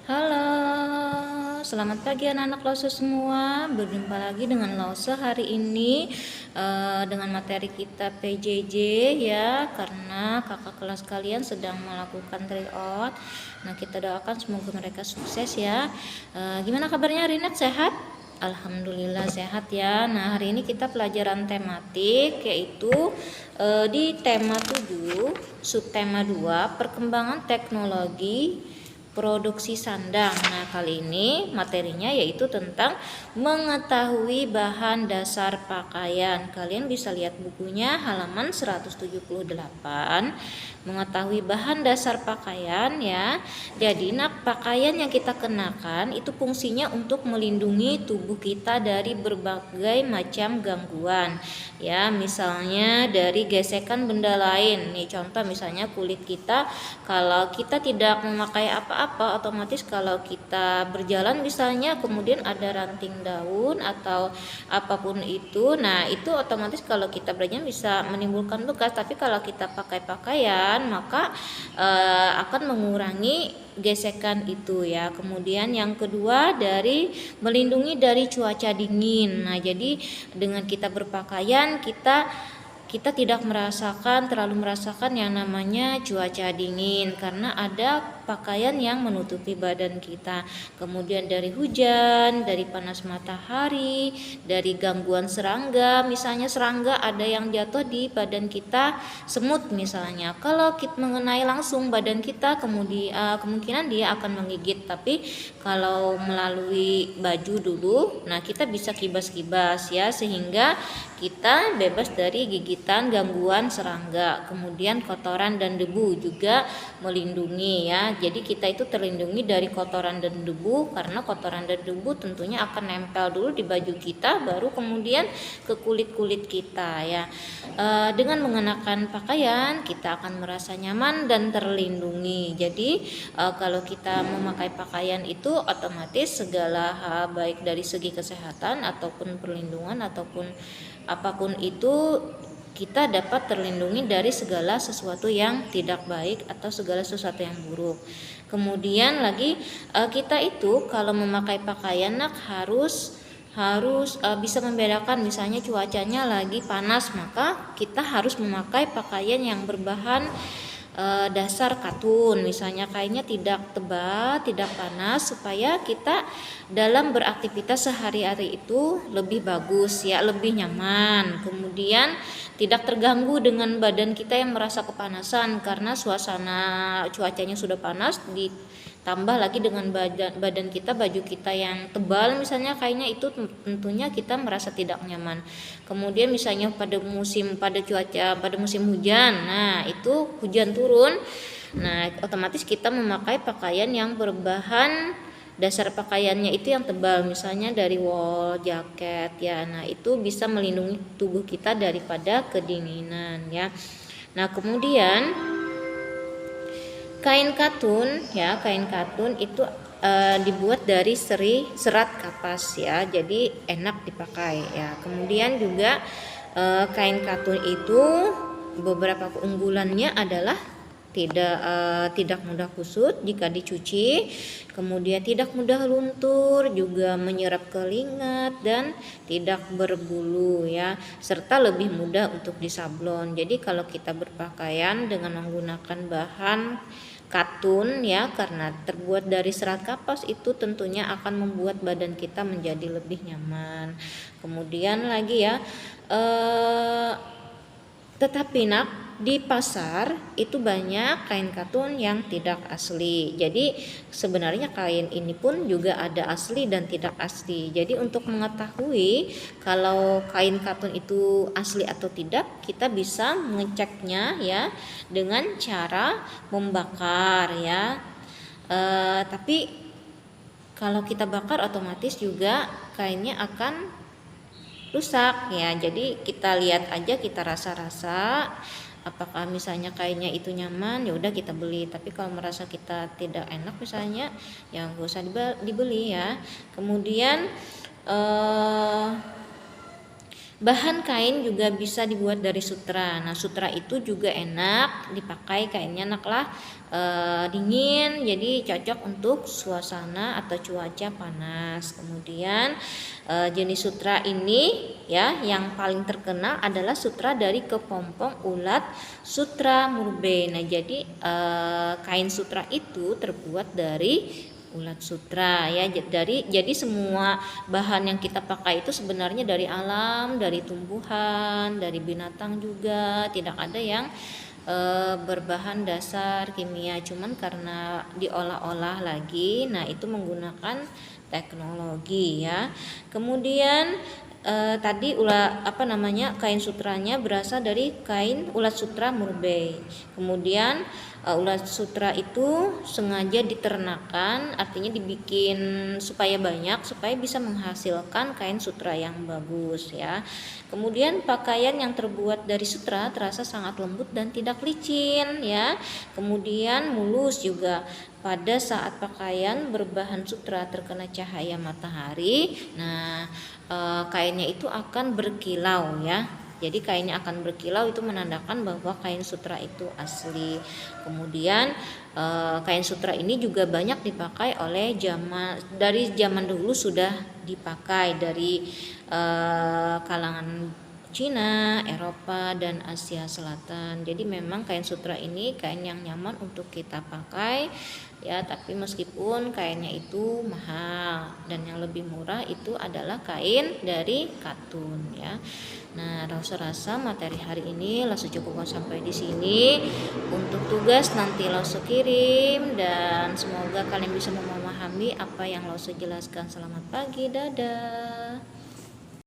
Halo, selamat pagi anak-anak Lause semua. Berjumpa lagi dengan Lause hari ini dengan materi kita PJJ ya, karena kakak kelas kalian sedang melakukan tryout. Nah, kita doakan semoga mereka sukses ya. Gimana kabarnya Rinat, sehat? Alhamdulillah sehat ya. Nah, hari ini kita pelajaran tematik yaitu di tema 7, subtema 2, perkembangan teknologi produksi sandang. Nah, kali ini materinya yaitu tentang mengetahui bahan dasar pakaian. Kalian bisa lihat bukunya halaman 178. Mengetahui bahan dasar pakaian ya. Jadi, pakaian yang kita kenakan itu fungsinya untuk melindungi tubuh kita dari berbagai macam gangguan. Ya, misalnya dari gesekan benda lain. Nih contoh misalnya kulit kita, kalau kita tidak memakai apa-apa, otomatis kalau kita berjalan misalnya kemudian ada ranting daun atau apapun itu, nah itu otomatis kalau kita berjalan bisa menimbulkan bekas. Tapi kalau kita pakai pakaian maka akan mengurangi gesekan itu ya. Kemudian yang kedua dari melindungi dari cuaca dingin. Nah, jadi dengan kita berpakaian kita tidak terlalu merasakan yang namanya cuaca dingin karena ada pakaian yang menutupi badan kita. Kemudian dari hujan, dari panas matahari, dari gangguan serangga, misalnya serangga ada yang jatuh di badan kita, semut misalnya. Kalau kita mengenai langsung badan kita, kemungkinan dia akan menggigit. Tapi kalau melalui baju dulu, nah kita bisa kibas-kibas ya, sehingga kita bebas dari gigitan gangguan serangga. Kemudian kotoran dan debu juga melindungi ya. Jadi kita itu terlindungi dari kotoran dan debu, karena kotoran dan debu tentunya akan nempel dulu di baju kita, baru kemudian ke kulit-kulit kita ya. Dengan mengenakan pakaian kita akan merasa nyaman dan terlindungi. Jadi kalau kita memakai pakaian itu otomatis segala hal baik dari segi kesehatan ataupun perlindungan ataupun apapun itu, kita dapat terlindungi dari segala sesuatu yang tidak baik atau segala sesuatu yang buruk. Kemudian lagi kita itu kalau memakai pakaian harus bisa membedakan, misalnya cuacanya lagi panas, maka kita harus memakai pakaian yang berbahan dasar katun, misalnya kainnya tidak tebal, tidak panas, supaya kita dalam beraktivitas sehari-hari itu lebih bagus ya, lebih nyaman. Kemudian tidak terganggu dengan badan kita yang merasa kepanasan karena suasana cuacanya sudah panas, ditambah lagi dengan badan kita, baju kita yang tebal misalnya kainnya, itu tentunya kita merasa tidak nyaman. Kemudian misalnya pada musim hujan, nah itu hujan turun, nah otomatis kita memakai pakaian yang berbahan dasar pakaiannya itu yang tebal, misalnya dari wool, jaket ya. Nah itu bisa melindungi tubuh kita daripada kedinginan ya. Nah kemudian kain katun ya, kain katun itu dibuat dari serat kapas ya, jadi enak dipakai ya. Kemudian juga kain katun itu beberapa keunggulannya adalah tidak mudah kusut jika dicuci, kemudian tidak mudah luntur, juga menyerap keringat dan tidak berbulu ya, serta lebih mudah untuk disablon. Jadi kalau kita berpakaian dengan menggunakan bahan katun ya, karena terbuat dari serat kapas, itu tentunya akan membuat badan kita menjadi lebih nyaman. Kemudian lagi ya, tetapi di pasar itu banyak kain katun yang tidak asli. Jadi sebenarnya kain ini pun juga ada asli dan tidak asli. Jadi untuk mengetahui kalau kain katun itu asli atau tidak, kita bisa mengeceknya ya dengan cara membakar ya. Tapi kalau kita bakar otomatis juga kainnya akan rusak ya. Jadi kita lihat aja, kita rasa-rasa apakah misalnya kainnya itu nyaman, ya udah kita beli. Tapi kalau merasa kita tidak enak misalnya, ya nggak usah dibeli ya. Kemudian Bahan kain juga bisa dibuat dari sutra. Nah, sutra itu juga enak dipakai, kainnya enaklah dingin, jadi cocok untuk suasana atau cuaca panas. Kemudian jenis sutra ini ya yang paling terkenal adalah sutra dari kepompong ulat sutra murbei. Nah, jadi kain sutra itu terbuat dari ulat sutra ya. Jadi semua bahan yang kita pakai itu sebenarnya dari alam, dari tumbuhan, dari binatang juga, tidak ada yang berbahan dasar kimia, cuman karena diolah-olah lagi, nah itu menggunakan teknologi ya. Kemudian tadi kain sutranya berasal dari kain ulat sutra murbei. Kemudian ulat sutra itu sengaja diternakan, artinya dibikin supaya banyak, supaya bisa menghasilkan kain sutra yang bagus ya. Kemudian pakaian yang terbuat dari sutra terasa sangat lembut dan tidak licin ya. Kemudian mulus juga. Pada saat pakaian berbahan sutra terkena cahaya matahari, nah kainnya itu akan berkilau ya. Jadi kainnya akan berkilau, itu menandakan bahwa kain sutra itu asli. Kemudian kain sutra ini juga banyak dipakai oleh dari zaman dulu sudah dipakai dari kalangan Cina, Eropa, dan Asia Selatan. Jadi memang kain sutra ini kain yang nyaman untuk kita pakai ya, tapi meskipun kainnya itu mahal, dan yang lebih murah itu adalah kain dari katun ya. Nah, rasa materi hari ini Lasso cukupkan sampai di sini. Untuk tugas nanti Lasso kirim, dan semoga kalian bisa memahami apa yang Lasso jelaskan. Selamat pagi, dadah.